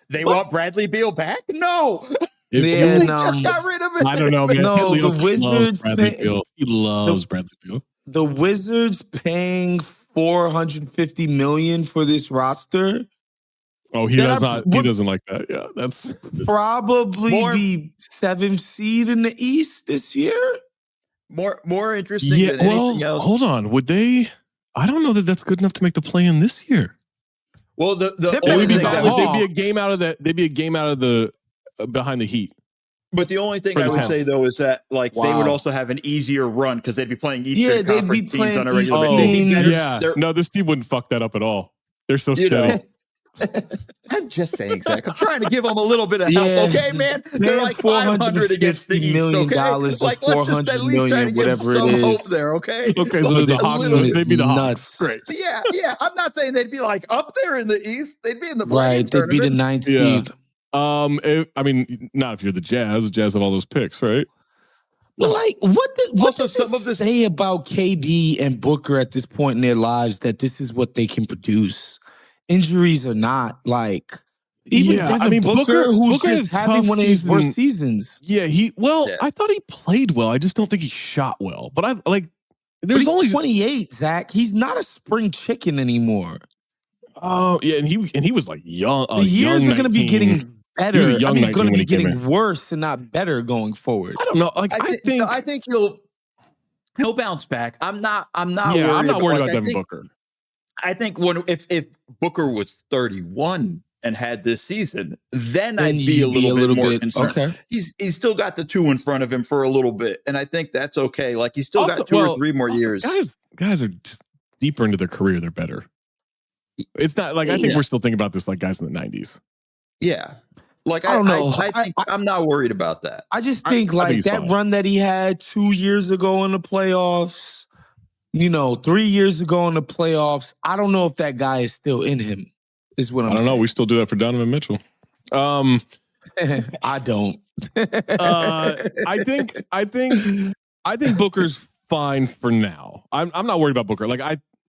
They want Bradley Beal back? No. They just got rid of it. I don't know, man. No, the Wizards Bradley Beal. He loves Bradley Beal. The Wizards paying $450 million for this roster. Oh, he does not. He doesn't like that. Yeah, that's probably the 7th seed in the East this year. More interesting than anything else. Hold on. Would they? I don't know that that's good enough to make the play-in this year. Well, they'd be a game out of that. They'd be a game out of the behind the Heat. But the only thing I would say, though, is that, like, they would also have an easier run because they'd be playing Eastern Conference teams on a regular basis. No, this team wouldn't fuck that up at all. They're so steady. I'm just saying, Zach. I'm trying to give them a little bit of help, okay, man? They're like 500 against the East, okay? Like, let's just at least try to give some hope there, okay? Okay, so the Hawks, they'd be the Hawks. Great. Yeah. I'm not saying they'd be, like, up there in the East. They'd be in the play-in tournament. They'd be the 9th seed. I mean, not if you're the Jazz. The Jazz have all those picks, right? But, like, what does this say about KD and Booker at this point in their lives that this is what they can produce? Injuries or not, like, even Devin Booker, who's just having one of his worst seasons. Yeah, I thought he played well. I just don't think he shot well. But he's only 28, Zach. He's not a spring chicken anymore. Oh, yeah, and he was like young. The years are going to be getting better. He was a young 19 going to when be he came getting worse and not better going forward. I don't know. Like, I think he'll bounce back. I'm not worried. I'm not worried about Devin Booker. I think if Booker was 31 and had this season, then I'd be a little bit more concerned. Okay. He's still got the 2 in front of him for a little bit, and I think that's okay. Like, he's still got 2 or 3 more years. Guys are just deeper into their career. They're better. It's not like I think we're still thinking about this like guys in the 90s. Yeah. Like, I don't know. I'm not worried about that. I just think that run that he had 2 years ago in the playoffs, 3 years ago in the playoffs, I don't know if that guy is still in him, is what I'm saying. I don't know. We still do that for Donovan Mitchell. I don't. I think Booker's fine for now. I'm not worried about Booker. Like,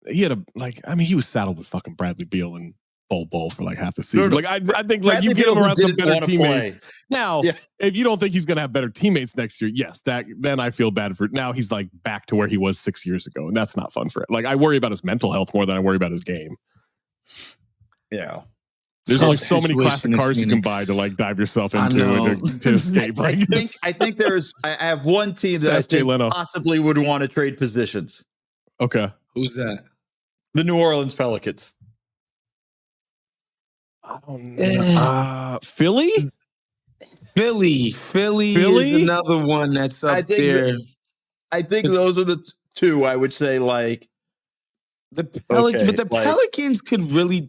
he was saddled with fucking Bradley Beal and Bol for like half the season. Like, I think like you get him around some better teammates. Now, if you don't think he's going to have better teammates next year, yes, then I feel bad for it. Now he's like back to where he was 6 years ago, and that's not fun for it. Like, I worry about his mental health more than I worry about his game. Yeah. There's only so many situation classic in cars you can Phoenix. buy to like dive yourself I into know. and to escape. Like, I think there's. I have one team that I Says Jay think Leno. possibly would want to trade positions. Okay. Who's that? The New Orleans Pelicans. Philly? Philly is another one that's up there. I think those are the two I would say. Like but the Pelicans could really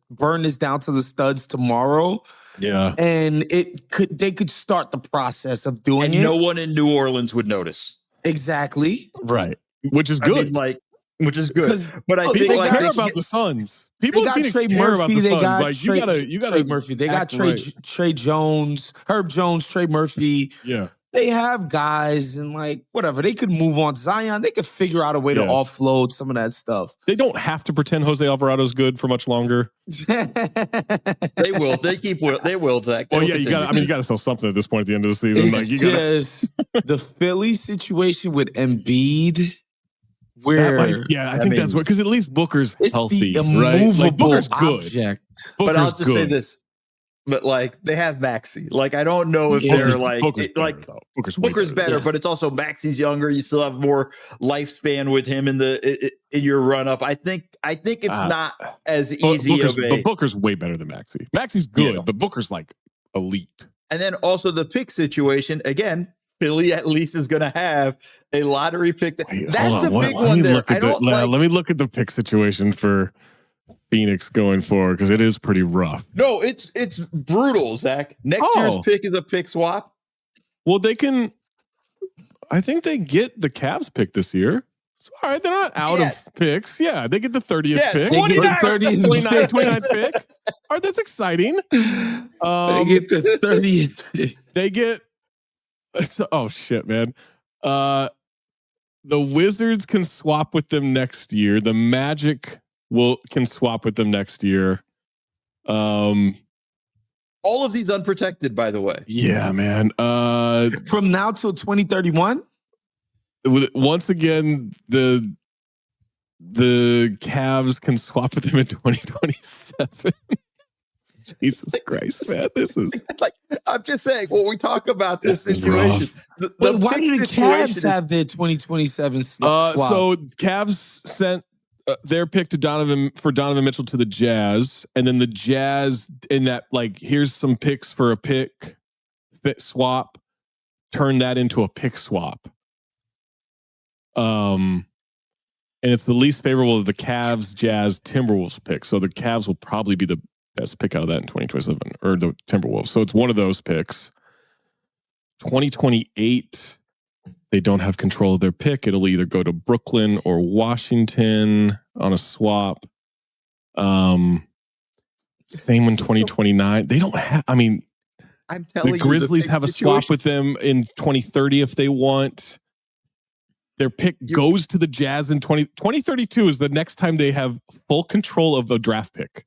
burn this down to the studs tomorrow. Yeah, and they could start the process of doing it. No one in New Orleans would notice. Exactly. Right. Which is good. Which is good. But I think people like care about the Suns. People got in Phoenix Trey care about Murphy. the They Suns. got Like you gotta Trey Murphy. They got Trey Jones, Herb Jones, Trey Murphy. Yeah. They have guys and like whatever. They could move on. Zion, they could figure out a way to offload some of that stuff. They don't have to pretend Jose Alvarado's good for much longer. They will. They will, Zach. Well, yeah, you got to sell something at this point at the end of the season. It's like you just the Philly situation with Embiid. Where I think that's what, because at least Booker's healthy, the right? Like Booker's good. Object. But I'll just say this. But like they have Maxey. Like I don't know if they're like Booker's better, but it's also Maxey's younger. You still have more lifespan with him in your run up. I think it's not as easy but Booker's way better than Maxey. Maxey's good, but Booker's like elite. And then also the pick situation again. Philly at least is going to have a lottery pick. That's a big one there. Let me look at the pick situation for Phoenix going forward because it is pretty rough. No, it's brutal, Zach. Next year's pick is a pick swap. Well, I think they get the Cavs pick this year. All right, they're not out of picks. Yeah, they get the 30th pick. 29th pick. All right, that's exciting. They get the 30th pick. They get... oh, shit, man. The Wizards can swap with them next year. The Magic can swap with them next year. All of these unprotected, by the way. Yeah, man. From now till 2031? Once again, the Cavs can swap with them in 2027. Jesus Christ, man. This is like, I'm just saying, when we talk about this situation, why do the Cavs have their 2027 swap? So Cavs sent their pick to Donovan Mitchell to the Jazz, and then the Jazz in that, like, here's some picks for a pick fit swap, turn that into a pick swap. And it's the least favorable of the Cavs, Jazz, Timberwolves pick. So the Cavs will probably be the best pick out of that in 2027, or the Timberwolves. So it's one of those picks. 2028, they don't have control of their pick. It'll either go to Brooklyn or Washington on a swap. Same in 2029. They don't have, I'm telling the Grizzlies have a swap with them in 2030 if they want. Their pick goes to the Jazz in 2032 is the next time they have full control of a draft pick.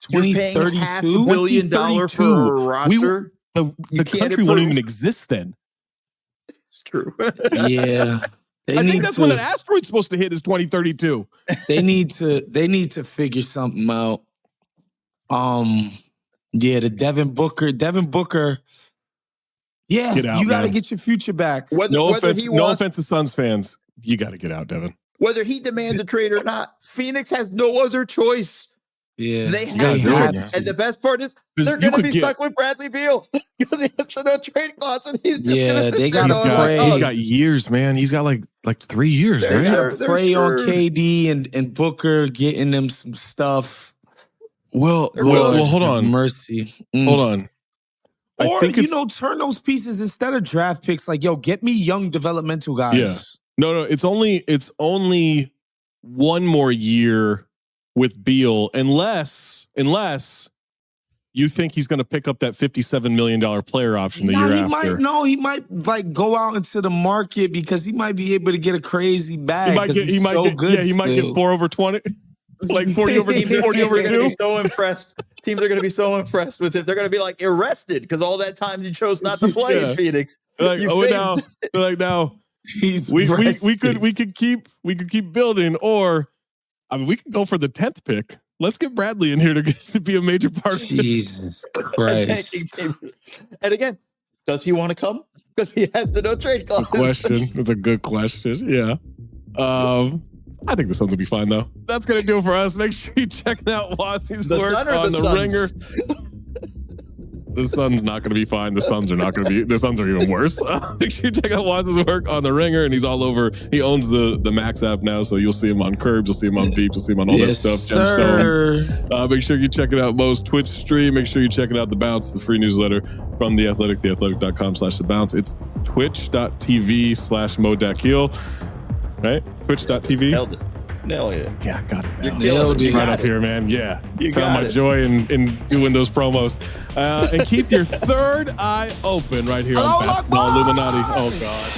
2032 $1 billion for a roster. The country won't even exist then. It's true. Yeah. I think that's when an asteroid's supposed to hit is 2032. They need to figure something out. The Devin Booker. Yeah, get out, you got to man. get your future back. No offense to Suns fans. You got to get out, Devin. Whether he demands a trade or not, Phoenix has no other choice. Yeah, they have to. And the best part is they're going to be stuck with Bradley Beal because he has no trade clause, and he's just going to. He's got years, man. He's got like 3 years, right? They're pray on KD and Booker getting them some stuff. Well, hold on. Mercy. Hold on. Or, turn those pieces instead of draft picks. Like, get me young developmental guys. Yeah. No, it's only one more year with Beal, unless you think he's going to pick up that $57 million player option the year after. He might like go out into the market because he might be able to get a crazy bag. He might get 4 over 20. Like 40 over 2. Be so impressed. Teams are going to be so impressed with him. They're going to be like arrested because all that time you chose not to play in Phoenix. Like, now we could keep building, or we could go for the 10th pick. Let's get Bradley in here to be a major part of this. Jesus Christ. And again, does he want to come? Because he has the no trade clause. Good question. It's a good question. Yeah. I think the Suns will be fine, though. That's going to do it for us. Make sure you check out Wosny's work on the Ringer. The Suns not going to be fine. The Suns are not going to be. The Suns are even worse. Make sure you check out Wosny's work on the Ringer, and he's all over. He owns the Max app now, so you'll see him on Curbs, you'll see him on Beeps, you'll see him on all that stuff. Gemstones. Make sure you check it out. Mo's Twitch stream. Make sure you check it out. The Bounce, the free newsletter from The Athletic, theathletic.com/theBounce. It's twitch.tv/Mo Dakhil. Right? Twitch.tv. Nailed it. Yeah, got it. Nailed it. Right up here, man. Yeah. You Found got my it. joy in doing those promos. And keep your third eye open right here on Basketball Illuminati. Oh, God.